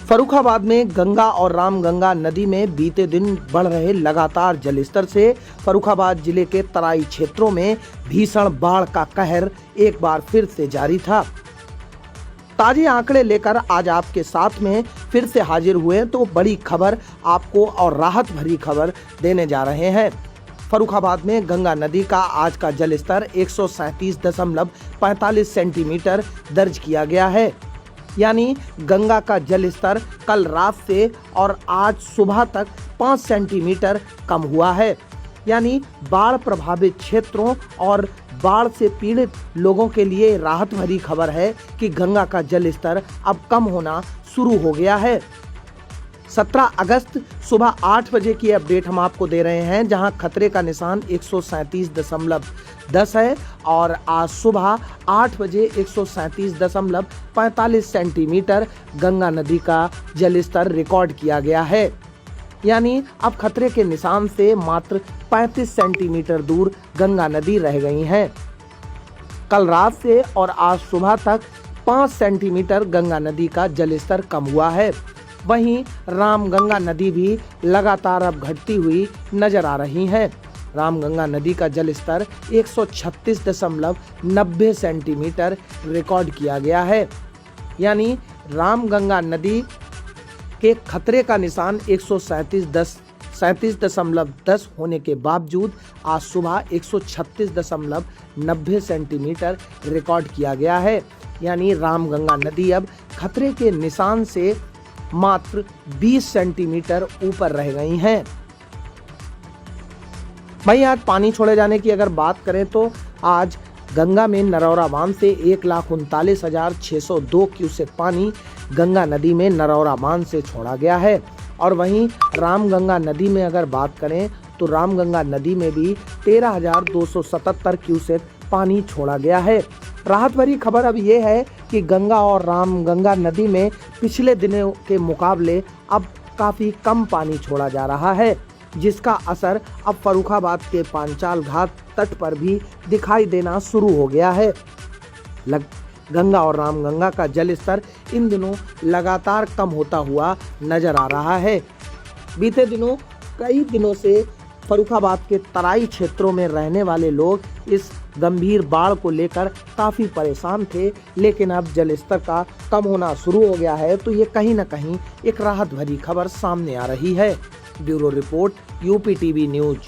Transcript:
फर्रुखाबाद में गंगा और रामगंगा नदी में बीते दिन बढ़ रहे लगातार जलस्तर से फर्रुखाबाद जिले के तराई क्षेत्रों में भीषण बाढ़ का कहर एक बार फिर से जारी था। ताजे आंकड़े लेकर आज आपके साथ में फिर से हाजिर हुए तो बड़ी खबर आपको और राहत भरी खबर देने जा रहे हैं। फर्रुखाबाद में गंगा नदी का आज का जलस्तर 137.45 सेंटीमीटर दर्ज किया गया है। यानी गंगा का जलस्तर कल रात से और आज सुबह तक 5 सेंटीमीटर कम हुआ है। यानी बाढ़ प्रभावित क्षेत्रों और बाढ़ से पीड़ित लोगों के लिए राहत भरी खबर है कि गंगा का जलस्तर अब कम होना शुरू हो गया है। 17 अगस्त सुबह 8 बजे की अपडेट हम आपको दे रहे हैं, जहां खतरे का निशान 137.10 है और आज सुबह 8 बजे 137.45 सेंटीमीटर गंगा नदी का जलस्तर रिकॉर्ड किया गया है। यानी अब खतरे के निशान से मात्र 35 सेंटीमीटर दूर गंगा नदी रह गई है। कल रात से और आज सुबह तक 5 सेंटीमीटर गंगा नदी का जलस्तर कम हुआ है। वहीं रामगंगा नदी भी लगातार अब घटती हुई नजर आ रही है। रामगंगा नदी का जलस्तर 136.90 सेंटीमीटर रिकॉर्ड किया गया है। यानी रामगंगा नदी के खतरे का निशान 137.10 होने के बावजूद आज सुबह 136.90 सेंटीमीटर रिकॉर्ड किया गया है। यानी रामगंगा नदी अब खतरे के निशान से मात्र 20 सेंटीमीटर ऊपर रह गई हैं। भाई आज पानी छोड़े जाने की अगर बात करें तो आज गंगा में नरौरा बांध से 1,39,602 क्यूसेक पानी गंगा नदी में नरौरा बांध से छोड़ा गया है। और वहीं रामगंगा नदी में अगर बात करें तो रामगंगा नदी में भी 13,277 क्यूसेक पानी छोड़ा गया है। राहत भरी खबर अब ये है कि गंगा और रामगंगा नदी में पिछले दिनों के मुकाबले अब काफ़ी कम पानी छोड़ा जा रहा है, जिसका असर अब फर्रुखाबाद के पांचाल घाट तट पर भी दिखाई देना शुरू हो गया है। गंगा और रामगंगा का जलस्तर इन दिनों लगातार कम होता हुआ नजर आ रहा है। बीते दिनों कई दिनों से फर्रुखाबाद के तराई क्षेत्रों में रहने वाले लोग इस गंभीर बाढ़ को लेकर काफ़ी परेशान थे, लेकिन अब जलस्तर का कम होना शुरू हो गया है, तो ये कहीं ना कहीं एक राहत भरी खबर सामने आ रही है। Bureau report, UP TV news.